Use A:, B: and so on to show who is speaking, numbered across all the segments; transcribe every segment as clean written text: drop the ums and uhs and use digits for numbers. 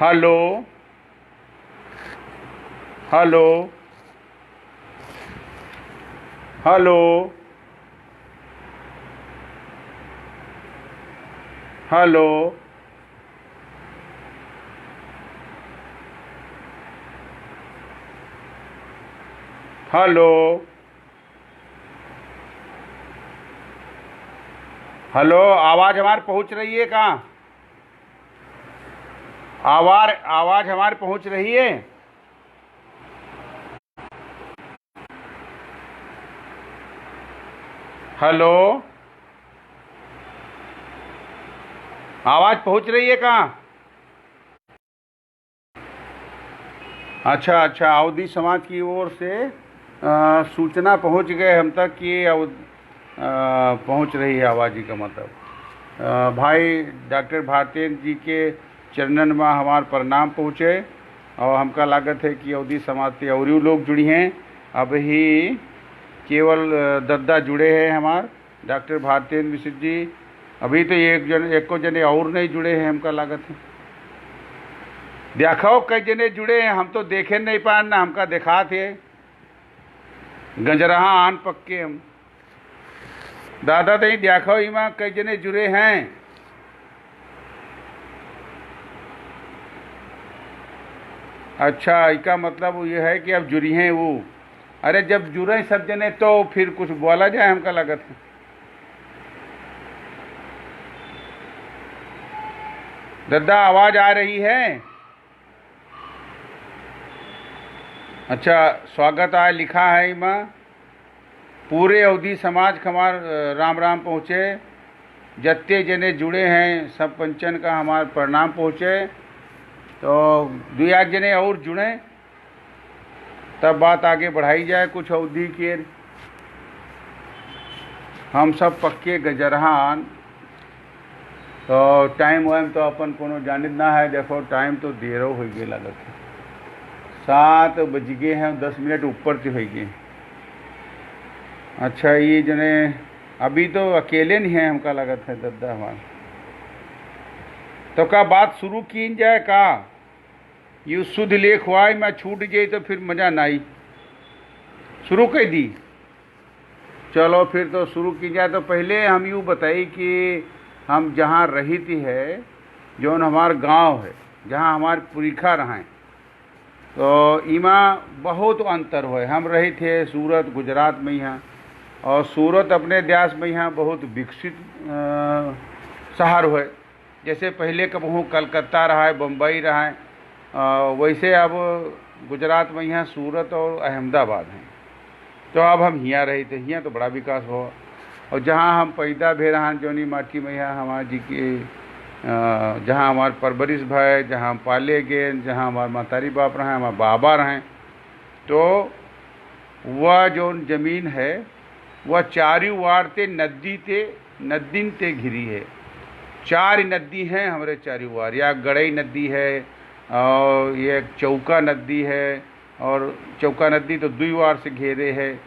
A: Hello hello hello hello hello hello, आवाज़ हमारी पहुंच रही है कहाँ? आवाज़ हमारी पहुंच रही है? हेलो, आवाज़ पहुंच रही है कहाँ? अच्छा अच्छा, अवधी समाज की ओर से सूचना पहुंच गए हम तक कि पहुंच रही है आवाज़ जी का मतलब। भाई डॉक्टर भारती जी के चरणन में हमार प्रणाम पहुँचे और हमका लागत है कि अवधी समाज से और लोग जुड़ी हैं। अब ही केवल दद्दा जुड़े हैं हमार डॉक्टर भारती मिश्र जी। अभी तो एक को जने और नहीं जुड़े हैं हमका लागत है। देखो कई जने जुड़े हैं, हम तो देखे नहीं पाए ना, हमका देखा थे गंजरहा आन पक्के हम दादा तो देखो इमा कई जने जुड़े हैं। अच्छा, इसका मतलब ये है कि अब जुड़ी हैं वो। अरे जब जुड़े सब जने तो फिर कुछ बोला जाए हमका लागत है। दादा आवाज़ आ रही है? अच्छा, स्वागत आए लिखा है इमा। पूरे अवधी समाज खमार राम राम पहुँचे। जत्ते जने जुड़े हैं सब पंचन का हमार प्रणाम पहुँचे। तो दो एक जने और जुड़े तब बात आगे बढ़ाई जाए कुछ अवधि के। हम सब पक्के गजरहान। तो टाइम वाइम तो अपन कोनो जानित ना है। देखो टाइम तो देरो हो गए लगत है, 7 बज गए हैं, 10 मिनट ऊपर से हो गए। अच्छा, ये जने अभी तो अकेले नहीं है हमका लगत है दद्दा हमार। तो का बात शुरू की जाए का? ये शुद्ध लेख हुआ मैं छूट जाए तो फिर मजा ना आई। शुरू कर दी? चलो फिर तो शुरू की जाए। तो पहले हम यूँ बताई कि हम जहाँ रही है, जो हमार गांव है, जहाँ हमारे पुरखा रहें, तो इमा बहुत अंतर हो। हम रहे थे सूरत गुजरात में यहाँ, और सूरत अपने देश में यहाँ बहुत विकसित शहर है। जैसे पहले कबहू कलकत्ता रहा है, बम्बई रहा है, वैसे अब गुजरात में यहाँ सूरत और अहमदाबाद हैं। तो अब हम यहाँ रहे थे, यहाँ तो बड़ा विकास हो। और जहाँ हम पैदा भे रहा जौनी माटी में यहाँ हमारे जी के जहाँ हमारे परवरिश भय, जहाँ हम पाले गए, जहाँ हमारे महतारी बाप रहे, हमारे बाबा रहें, तो वह जो जमीन है वह चारों वार ते नदीन ते घिरी है। 4 नदी हैं हमारे चारों वार। या गड़ई नदी है, और ये चौका नदी है, और चौका नदी तो 2 वार से घेरे है,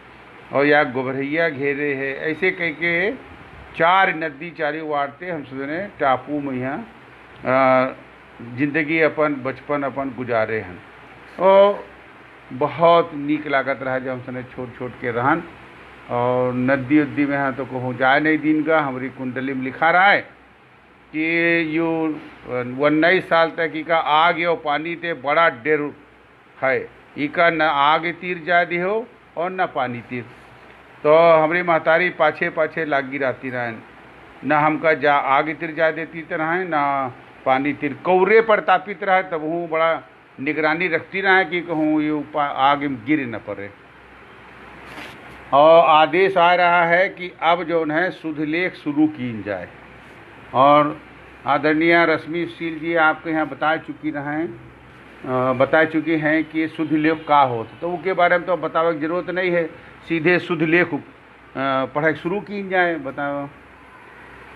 A: और या गोबरैया घेरे है। ऐसे कह के 4 नदी चारों वार से हम सबने टापू में यहाँ जिंदगी अपन बचपन अपन गुजारे हैं। और बहुत नीक लागत रहा जब हम सबने छोट छोट के रहन। और नदी उद्दी में यहाँ तो कहूँ जाए नहीं दिन का। हमारी कुंडली में लिखा रहा है कि यू 19 साल तक इका आग और पानी ते बड़ा डर है। इका न आग तीर जा दी हो और न पानी तीर। तो हमारी महतारी पाछे पाछे लागी रहती रहें, न हमका जा आग तीर जा देती रहें, न पानी तीर कौरे पर तापित रहे। तब हूँ बड़ा निगरानी रखती रहे कि कहूँ ये आग में गिर न पड़े। और आदेश आ रहा है कि अब जो है शुद्ध लेख शुरू की जाए। और आदरणीय रश्मिशील जी आपके यहाँ बता चुकी हैं कि शुद्ध लेख का होता, तो उसके बारे में तो बतावे की जरूरत नहीं है। सीधे शुद्ध लेख पढ़ाई शुरू की जाए। बताओ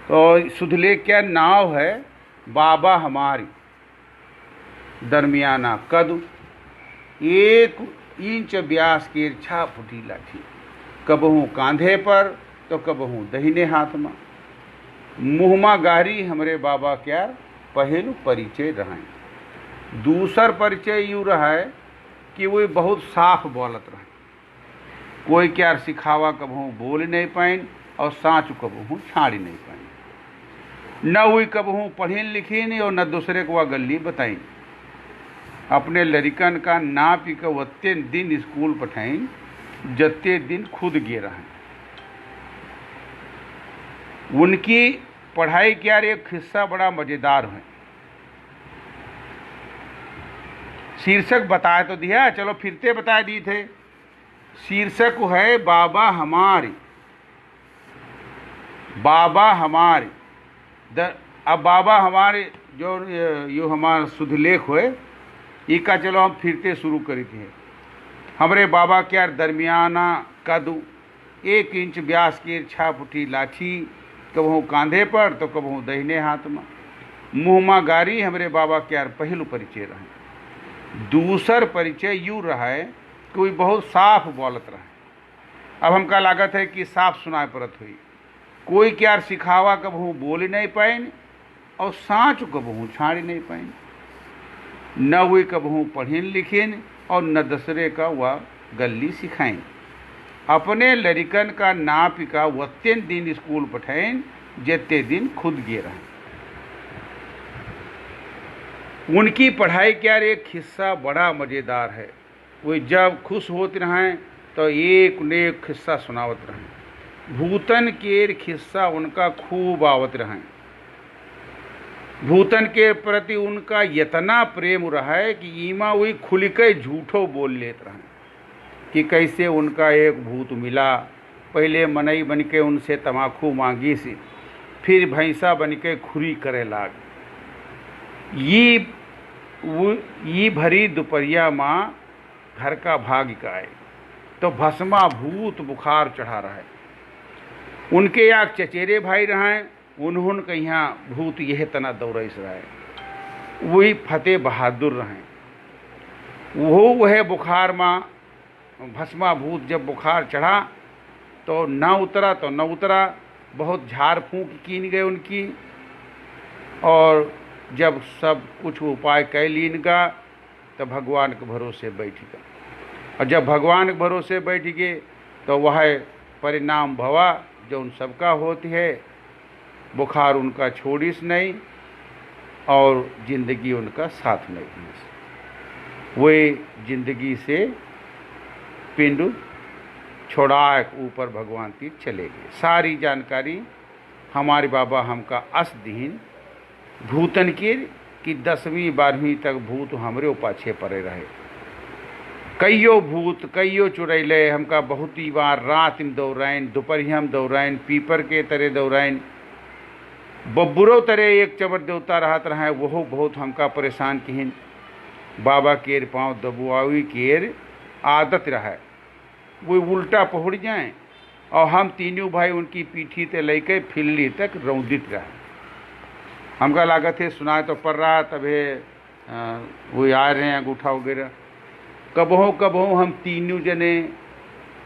A: तो शुद्ध लेख क्या नाव है? बाबा हमारी दरमियाना कद 1 इंच व्यास की 6 फुटी लाठी, कबहू कांधे पर तो कबहू दहिने हाथ में, मुँह में गारी हमरे बाबा क्या पहलू परिचय रहें। दूसर परिचय यूँ रहा है कि वो बहुत साफ बोलत रहे, कोई क्या सिखावा कबहू बोल नहीं पाइन और साँच कबहू छाड़ी नहीं पाइन, न हुई कबहू पढ़ीन लिखीन और न दूसरे को वह गल्ली बताइन। अपने लड़कन का ना पी के वत्ते दिन स्कूल पठाइन जत्ते दिन खुद गे रहें। उनकी पढ़ाई क्या एक हिस्सा बड़ा मज़ेदार है। शीर्षक बताए तो दिया, चलो फिरते बता दिए थे। शीर्षक है बाबा हमारे, बाबा हमारे। अब बाबा हमारे जो यो हमारा शुद्धलेख हुए इसका चलो हम फिरते शुरू करी थे। हमरे बाबा क्या दरमियाना कद 1 इंच व्यास की 6 फुटी लाठी, कबहू कांधे पर तो कबहू दहिने हाथ में, मुँहमा गारी हमरे बाबा क्या पहलू परिचय रहे। दूसर परिचय यूँ रहा है कि कोई बहुत साफ बोलत रहे। अब हमका लागत है कि साफ सुनाए परत हुई, कोई क्या सिखावा कबहू बोल नहीं पाइन और साँच कबहू छाड़ी नहीं पाइन, न हुई कबहू पढ़ीन लिखीन और न दूसरे का वह गल्ली सिखाइन। अपने लड़कन का ना पिका वत्ते दिन स्कूल पठाइन जत्ते दिन खुद गे रहें। उनकी पढ़ाई क्या एक हिस्सा बड़ा मज़ेदार है। वो जब खुश होते रहें तो एक ने एक किस्सा सुनावत रहें। भूतन के किस्सा उनका खूब आवत रहें। भूतन के प्रति उनका इतना प्रेम रहा है कि ईमा वही खुल के झूठो बोल लेते रहें कि कैसे उनका एक भूत मिला। पहले मनई बन के उनसे तमाकू मांगी सी, फिर भैंसा बन के खुरी करे लाग। ये भरी दोपहरिया माँ घर का भाग का आए तो भस्मा भूत बुखार चढ़ा रहा है। उनके यहाँ चचेरे भाई रहें, उन्होंने के यहाँ भूत यह तना दौड़स रहा है। वही फतेह बहादुर रहें, वह बुखार माँ भस्मा भूत जब बुखार चढ़ा तो न उतरा तो न उतरा, बहुत झाड़ फूंक कीन गए उनकी। और जब सब कुछ उपाय कै लीन का तो भगवान के भरोसे बैठ गया। और जब भगवान के भरोसे बैठ गए तो वह परिणाम भवा जो उन सबका होती है। बुखार उनका छोड़िस नहीं और ज़िंदगी उनका साथ नहीं दी। वे ज़िंदगी से पिंड छोड़ा ऊपर भगवान तीर चले गए। सारी जानकारी हमारे बाबा हमका अस दीन भूतन के कि 10वीं 12वीं तक भूत हमरे पाछे पड़े रहे। कईयो भूत कईयो चुड़ैले हमका बहुत ही बार रात में दौड़ाइन, दोपहरिया में दौड़ाइन, पीपर के तरह दौड़ाइन, बब्बुरो तरह एक चबर देवता रहत रहे, वह बहुत हमका परेशान किन। बाबा केर पाँव दबुआवी केर आदत रहा, वो उल्टा पहुड़ जाए और हम तीनों भाई उनकी पीठी ते लेके फिल्ली तक रौदित रहे। हमका लागत है सुनाए तो पड़ रहा, तबे वो आ रहे हैं अंगूठा वगैरह। कबहू कबहू हम तीनों जने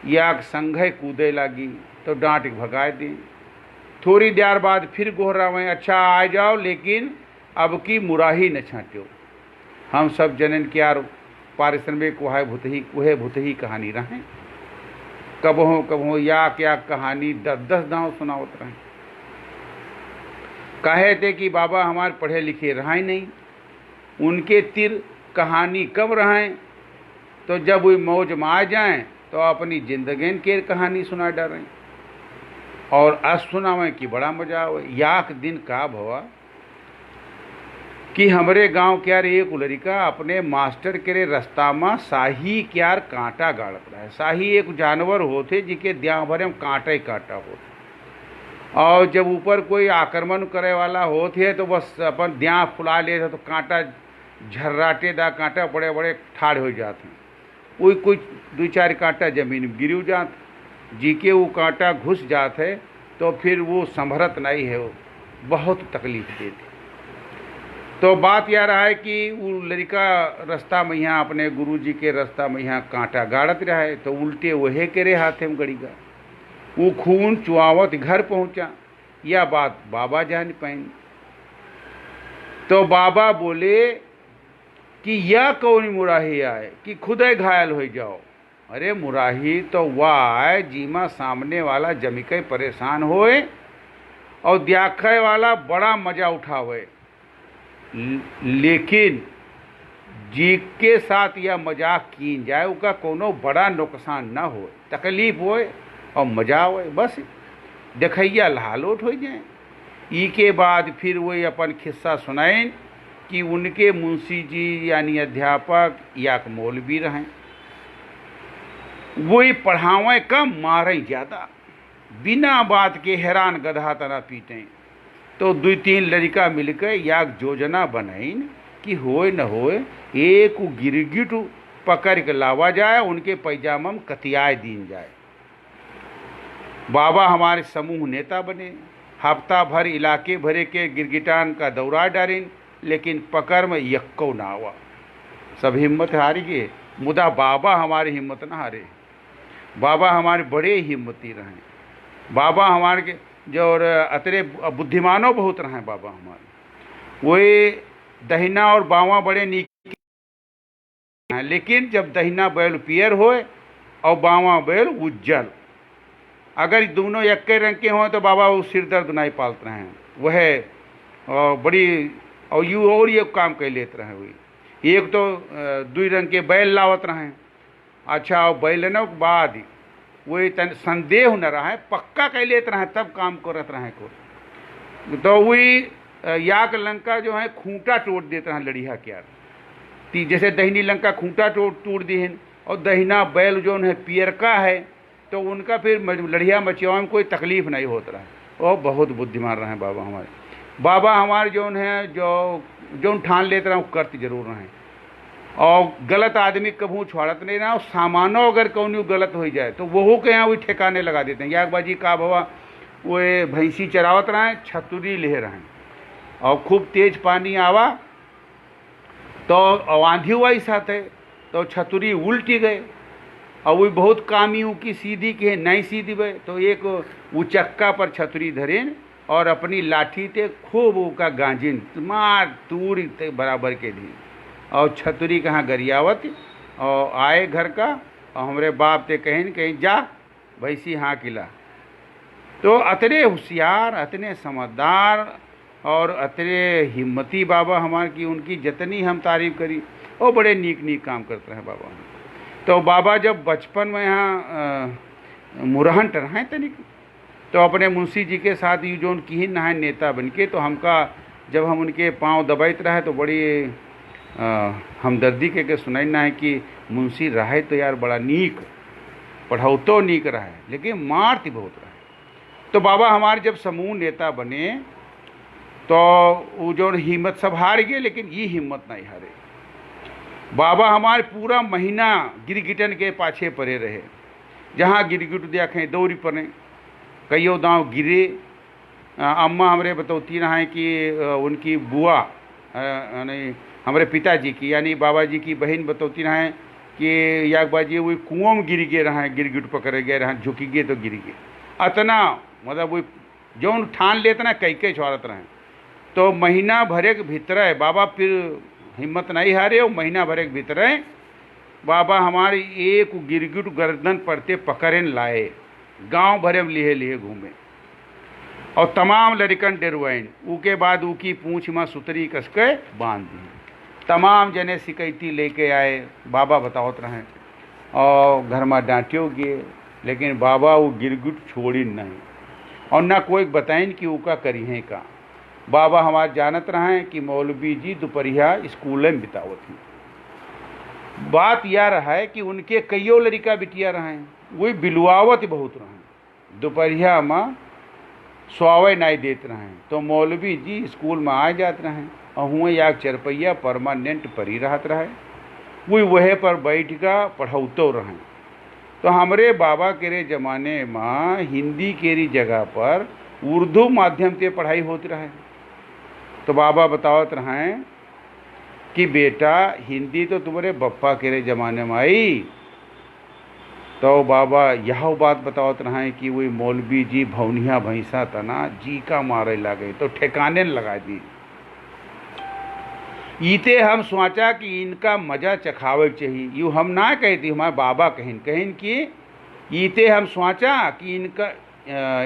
A: या संघे कूदे लगी तो डांट के भगाए दी। थोड़ी देर बाद फिर गोहरा में अच्छा आ जाओ, लेकिन अब की मुराही न छांटो। हम सब जनन के यार पारिश्रमिक वह भूतही कहानी रहें। कबहू कबहू या क्या कहानी 10-10 दाँव सुनावत रहें। कहे थे कि बाबा हमारे पढ़े लिखे रहा नहीं। उनके तिर कहानी कब रहें तो जब वो मौज में आ जाएँ तो अपनी जिंदगी के कहानी सुना डालें और आज सुनावें कि बड़ा मजा आवे। याक दिन का भवा कि हमरे गांव क्यार एक लड़का अपने मास्टर के रास्ता में शाही क्यार कांटा गाड़त रहा है। शाही एक जानवर होते जिके द्या भरे में कांटा ही कांटा होते, और जब ऊपर कोई आक्रमण करे वाला होते है तो बस अपन द्या फुला ले तो कांटा झर्राटेदार कांटा बड़े बड़े ठाड़ हो जाते हैं। वही कुछ 2-4 कांटा जमीन में गिर जात, जी के वो कांटा घुस जाते है तो फिर वो संभरत नहीं है, वो बहुत तकलीफ देती। तो बात यह रहा है कि वो लड़का रास्ता में यहाँ अपने गुरुजी के रास्ता में यहाँ कांटा गाड़त रहा है तो उल्टे वहे करे हाथे में गड़ी गा। वो खून चुआवत घर पहुँचा। यह बात बाबा जान पाएंगे तो बाबा बोले कि यह कौन मुराही आए कि खुद घायल हो जाओ। अरे मुराही तो वह आए जिमा सामने वाला जमिके परेशान होए और देखे वाला बड़ा मजा उठावे, लेकिन जी के साथ यह मजाक की जाए उसका कोनो बड़ा नुकसान न हो, तकलीफ होए और मजा होए, बस देखैया लालोट हो जाए। ई के बाद फिर वही अपन खिस्सा सुनाएं कि उनके मुंशी जी यानी अध्यापक या मौलवी रहें, वही पढ़ावें कम मारें ज़्यादा, बिना बात के हैरान गधा तना पीटें। तो दो तीन लड़का मिलकर याक योजना बनाइन कि होए न होए एक गिरगिट पकड़ के लावा जाए, उनके पैजामा में कतियाए दीन जाए। बाबा हमारे समूह नेता बने, हफ्ता भर इलाके भरे के गिरगिटान का दौरा डालें, लेकिन पकड़ में यक्को ना हुआ, सब हिम्मत हारी गए। मुदा बाबा हमारी हिम्मत ना हारे, बाबा हमारे बड़े हिम्मती रहे, बाबा हमारे के जो अतरे बुद्धिमानों बहुत रहे बाबा हमारे। वही दहिना और बावा बड़े नीक हैं, लेकिन जब दहिना बैल पियर होए और बावा बैल उज्जल, अगर दोनों एक रंग के हों तो बाबा वो सिर दर्द नहीं पालते हैं, वह बड़ी और यू और ये काम कर लेते रहे। हुई एक तो दो रंग के बैल लावत रहे, अच्छा और बैलनों के बाद वही तन संदेह न रहा, पक्का कह लेते रहे तब काम करत रहे को। तो वही याक लंका जो है खूंटा तोड़ देते रहे लड़िया क्या, जैसे दहिनी लंका खूंटा तोड़ दी है और दहिना बैल जो है पियर का है, तो उनका फिर लड़िया मचियाओं में कोई तकलीफ नहीं होता रहा। और बहुत बुद्धिमान रहे बाबा हमारे। बाबा हमारे जो है जो ठान लेते रहे वो करते जरूर रहे, और गलत आदमी कभू छोड़त नहीं रहा। और सामानो अगर कौन गलत हो जाए तो वह के यहाँ वही ठिकाने लगा देते हैं। याक बाजी का भवा वो भैंसी चरावत रहे, छतुरी ले रहे और खूब तेज पानी आवा तो आंधी हुआ ही साथ है, तो छतुरी उल्टी गए और वो बहुत कामी की सीधी के नहीं सीधी गए, तो एक उचक्का पर छतुरी धरेन और अपनी लाठी ते खूब उसका गांजिन मार तूर बराबर के दी, और छतुरी कहाँ गरियावत और आए घर का, और हमारे बाप ते कहीं जा भैंसी हाँ किला। तो अतने होशियार, अतने समझदार और अतने हिम्मती बाबा हमारे की, उनकी जितनी हम तारीफ करी वो बड़े नीक काम करते हैं बाबा। तो बाबा जब बचपन में यहाँ मुरहंट रहे तनिक, तो अपने मुंशी जी के साथ ये जो की नहाए नेता बन के, तो हमका जब हम उनके पाँव दबाइत रहे तो बड़ी हमदर्दी के सुनाई ना है कि मुंशी रहे तो यार बड़ा नीक पढ़ाओ तो नीक रहे, लेकिन मारती बहुत रहे। तो बाबा हमारे जब समूह नेता बने तो वो जो हिम्मत सब हार गए, लेकिन ये हिम्मत नहीं हारे। बाबा हमारे पूरा महीना गिरगिटन के पाछे पड़े रहे, जहाँ गिरगिट देखें दौड़ी पड़े, कईयों दांव गिरे। अम्मा हमारे बतौती रहा है कि उनकी बुआ यानी हमारे पिताजी की यानी बाबा जी की बहन बतौती रहा है कि याक बाजी वही कुओं में गिर गए रहा, गिरगिट पकड़े गए रहा, झुकी गए तो गिर गए। अतना मतलब वही जो ठान लेते ना कई छोड़त रहे। तो महीना भरे के भीतर बाबा फिर हिम्मत नहीं हारे, और महीना भरे के भीतर बाबा हमारे एक गिरगिट गर्दन पड़ते पकड़न लाए, गांव भरे में लिए घूमे और तमाम लड़कन डरवाइन। उसके बाद उकी पूँछ में सुतरी कस के बांध दी। तमाम जने शिकैती लेके आए, बाबा बतावत रहे और घर में डांटियो गए, लेकिन बाबा वो गिरगिट छोड़ी नहीं और ना कोई बताइन कि उसका करी है का। बाबा हमारे जानत रहे कि मौलवी जी दोपहरिया स्कूल में बितावत हैं। बात यह रहा है कि उनके कईयों लड़का बिटिया रहे, वही बिलुआवत बहुत रहे, दोपहरिया में सोवे नहीं देते रहे। तो मौलवी जी स्कूल में आ जाते रहे और हुए याक चरपैया परमानेंट परी रहत रहे, वही पर बैठ का पढ़ौतो रहे। तो हमारे बाबा के ज़माने में हिंदी केरी जगह पर उर्दू माध्यम से पढ़ाई होती रहे। तो बाबा बतावत रहे कि बेटा हिंदी तो तुम्हारे बप्पा के ज़माने में आई। तो बाबा यह बात बतावत रहे कि वही मौलवी जी भौनिया भैंसा तना जी का मारे लगे तो ठिकाने लगा दी। ईते हम सोचा कि इनका मजा चखावे के चाहिए। यू हम ना कहती, हमारे बाबा कहिन कहिन कि ईते हम सोचा कि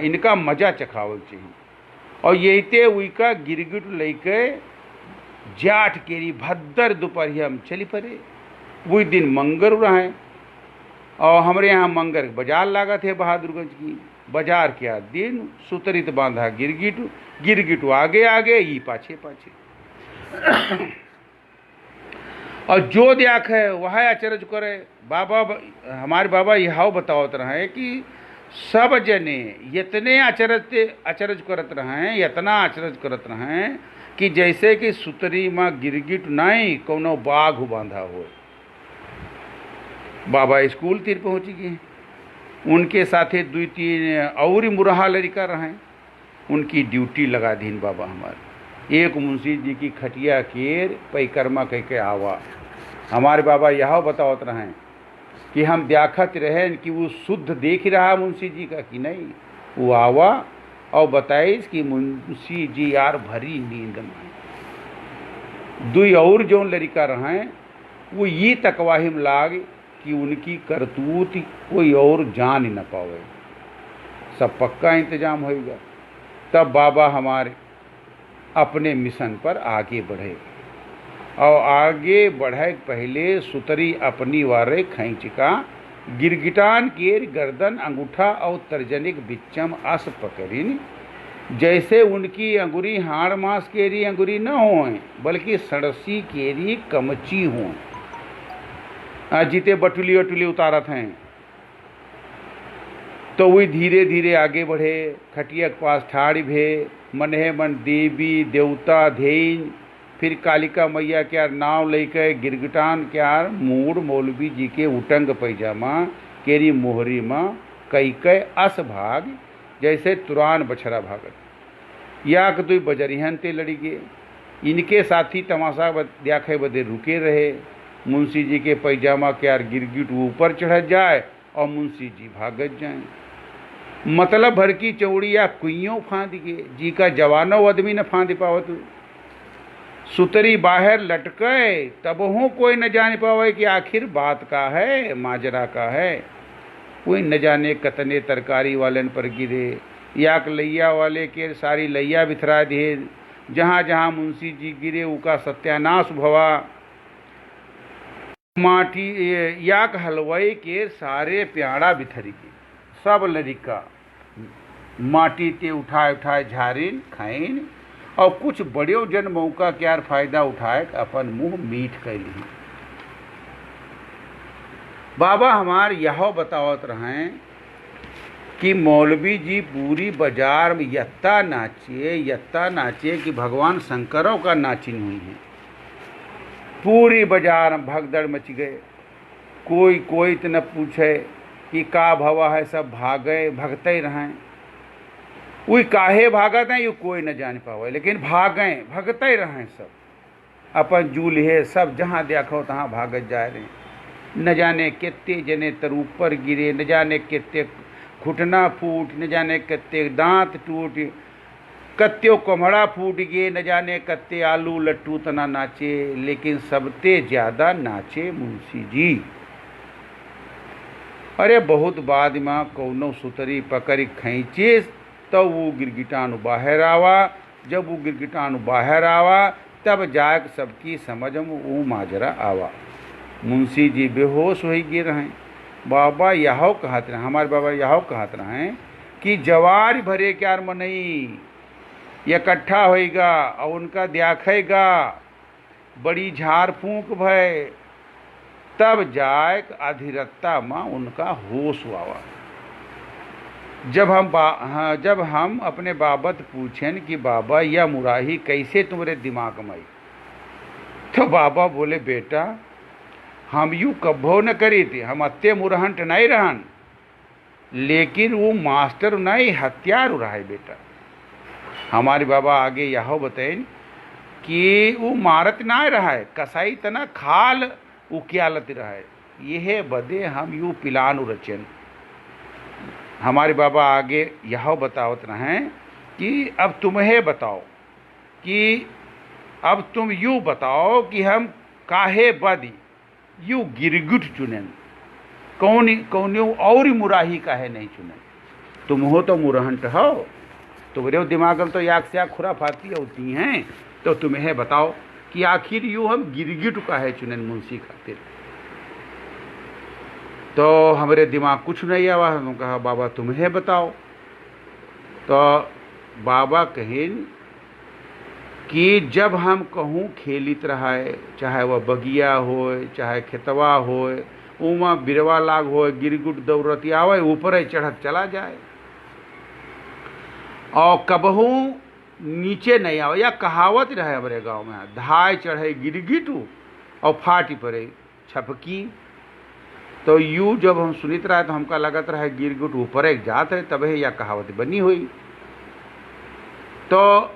A: इनका मजा चखावे के चाहिए। और यहीते उनका गिरगिट लेके जाट केरी भद्दर दोपहरिया में चली पड़े। वही दिन मंगर रहे और हमारे यहाँ मंगर बाजार लागत है बहादुरगंज की। बाजार क्या दिन सुतरित बांधा गिरगिट आगे आगे ई पाछे पाछे। और जो देख है वह अचरज करे। बाबा हमारे बाबा यह बतावत रहे कि सब जने इतने अचरज करत रहे, इतना अचरज करत रहे कि जैसे कि सुतरी माँ गिरगिट नहीं कोनो बाघ बांधा हो। बाबा स्कूल तीर पहुँची गए। उनके साथे 2-3 और मुरहा लड़का रहे। उनकी ड्यूटी लगा दीन बाबा हमारे। एक मुंशी जी की खटिया केर पैकर्मा कह के आवा। हमारे बाबा यह बतावत रहे कि हम देखत रहे कि वो शुद्ध देख रहा मुंशी जी का कि नहीं। वो आवा और बताइस कि मुंशी जी यार भरी नींद में। 2 और जो लड़का रहे वो ये तकवाहिम लाग कि उनकी करतूत कोई और जान ही न पावे। सब पक्का इंतजाम होगा। तब बाबा हमारे अपने मिशन पर आगे बढ़े और आगे बढ़े पहले सुतरी अपनी वारे खींच का गिरगिटान के गर्दन अंगूठा और तर्जनिक बिच्चम अस पकड़िन। जैसे उनकी अंगुरी हाड़ मांस केरी अंगुरी न हो बल्कि सड़सी केरी कमची हो। जीते बटुली वटुली उतारत हैं। तो वही धीरे धीरे आगे बढ़े। खटिया के पास ठाड़ी भे मने मन देवी देवता धेन। फिर कालिका मैया के यार नाव लेके गिरगिटान के यार मूड मौलवी जी के उटंग पैजामा केरी मोहरी माँ कई अस भाग जैसे तुरान बछरा भागत। या कि तो बजरिहन ते लड़ी गे। इनके साथी तमाशा देखे बदे रुके रहे। मुंशी जी के पैजामा के यार गिरगिट ऊपर चढ़ जाए और मुंशी जी भागत जाए। मतलब भर की चौड़ी या कुइयों फांद गए जी का जवानो आदमी न फांद पावत। सुतरी बाहर लटके तब हूँ कोई न जान पावे कि आखिर बात का है माजरा का है। कोई न जाने कतने तरकारी वालन पर गिरे या लैया वाले के सारी लैया बिथरा दिए। जहाँ जहाँ मुंशी जी गिरे उका सत्यानाश भवा। माटी याक हलवाई के सारे प्याड़ा बिथरी के सब लड़का माटी ते उठाए झारिन खाइन। और कुछ बड़े जन मौका क्या फायदा उठाए अपन मुंह मीठ कैली। बाबा हमार यह बतावत रहे कि मौलवी जी पूरी बाजार में यत्ता नाचे कि भगवान शंकरों का नाचिन हुई है। पूरी बाजार में भगदड़ मच गए। कोई तो न पूछे कि का भवा है। सब भगते रहें। वही काहे भागत हैं ये कोई न जान पावे लेकिन भगते रहें। सब अपन जूल्हे सब जहाँ देखो तहाँ भागत जा रहे। न जाने कितने जने तर ऊपर गिरे, न जाने कितने घुटना फूट, न जाने कितने दांत टूट, कत्ते कमड़ा फूट गए, न जाने कत्ते आलू लट्टू तना नाचे। लेकिन सबसे ज्यादा नाचे मुंशी जी। अरे बहुत बाद में कौनो सुतरी पकड़ खींचे तो वो गिरगिटान बाहर आवा। जब वो गिरगिटान बाहर आवा तब जाग सबकी समझ में वो माजरा आवा। मुंशी जी बेहोश हो गए रहे। बाबा यह कहत रहे, हमारे बाबा यह कहत रहे कि जवार भरे क्यार मनई इकट्ठा होएगा और उनका देखेगा बड़ी झाड़ फूंक भय तब जाए अधीरता माँ उनका होश आवा। जब हम अपने बाबत पूछें कि बाबा यह मुराही कैसे तुम्हारे दिमाग में आई, तो बाबा बोले बेटा हम यूँ कब्बो न करी थी। हम अत्ते मुरहंट नहीं रहन लेकिन वो मास्टर नहीं हथियार रहा बेटा। हमारे बाबा आगे यह बताएं कि वो मारत ना रहा है कसाई तना खाल उकियालत रहा है। यह बदे हम यूँ पिलान रचन। हमारे बाबा आगे यह बतावत रहे कि अब तुम्हें बताओ कि अब तुम यूँ बताओ कि हम काहे बद यू गिरगिट चुनें, कौन और मुराही काहे नहीं चुने। तुम हो तो मुरहंट हो, तुम्हारे दिमाग में तो याक से याक खुराफाती होती हैं, तो तुम्हें बताओ कि आखिर यूँ हम गिरगिट काहे चुनें मुंशी खातिर। तो हमारे दिमाग कुछ नहीं आवा। हम कहा बाबा तुम्हें बताओ। तो बाबा कहें कि जब हम कहूँ खेलित रहे, चाहे वह बगिया हो चाहे खेतवा हो, उमा बिरवा लाग हो, गिरगिट दौड़ती आवे ऊपर चढ़त चला जाए और कबहू नीचे नहीं आवे। या कहावत रहे हमारे गांव में, धाय चढ़े गिरगिट और फाटी पड़े छपकी। तो यू जब हम सुनित रहे तो हमका लगत रहे गिरगिट ऊपर एक जात है, तब है यह कहावत बनी हुई। तो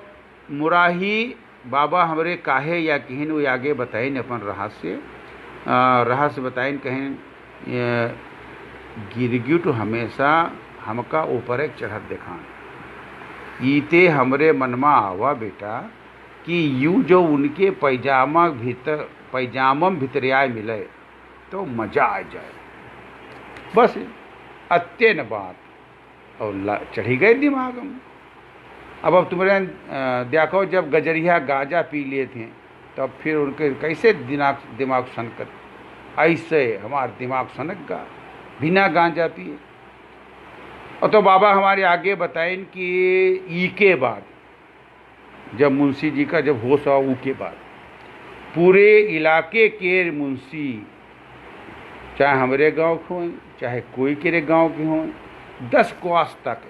A: मुराही बाबा हमरे काहे या कहीं वो आगे बताइन अपन रहस्य बताइन। कहें गिरगिट हमेशा हमका ऊपर एक चढ़त दिखान। ईते हमरे मनमा आवा बेटा कि यूँ जो उनके पैजामम भितरियाए मिले तो मजा आ जाए। बस अत्य न बात और चढ़ी गई दिमाग में। अब तुम्हारे देखो जब गजरिया गांजा पी लिए थे तब फिर उनके कैसे दिमाग सनक, ऐसे हमारा दिमाग सनक गा बिना गांजा पिए। और तो बाबा हमारे आगे बताएं कि ई के बाद जब मुंशी जी का जब होश हुआ, ऊ के बाद पूरे इलाके के मुंशी, चाहे हमारे गांव के हों चाहे कोई के गांव के हों, 10 क्वास तक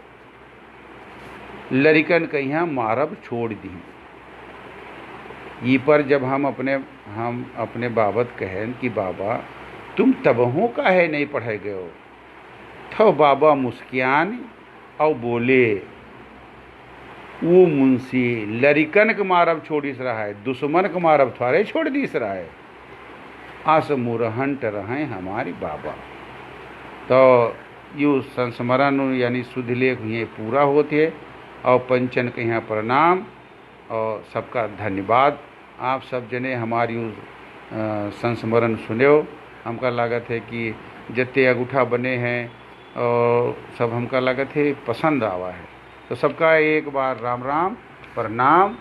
A: लड़कन के यहाँ मारब छोड़ दी। ई पर जब हम अपने बाबत कहें कि बाबा तुम तबहों काहे नहीं पढ़े गए हो, तो बाबा मुस्कियान और बोले वो मुंशी लड़कन के मारब छोड़िस रहा है, दुश्मन के मारब थोड़े छोड़ दिस रहा है। आस मुरहंट रहे हमारी बाबा। तो यू संस्मरण यानी शुद्ध लेख ये पूरा होते और पंचन के यहाँ प्रणाम और सबका धन्यवाद। आप सब जने हमारी संस्मरण सुने, हमका लागत है कि जितने अंगूठा बने हैं और सब हमका लागत है पसंद आवा है। तो सबका एक बार राम राम, प्रणाम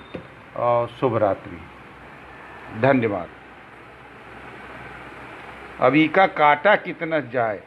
A: और शुभ रात्रि, धन्यवाद। अभी का काटा कितना जाए।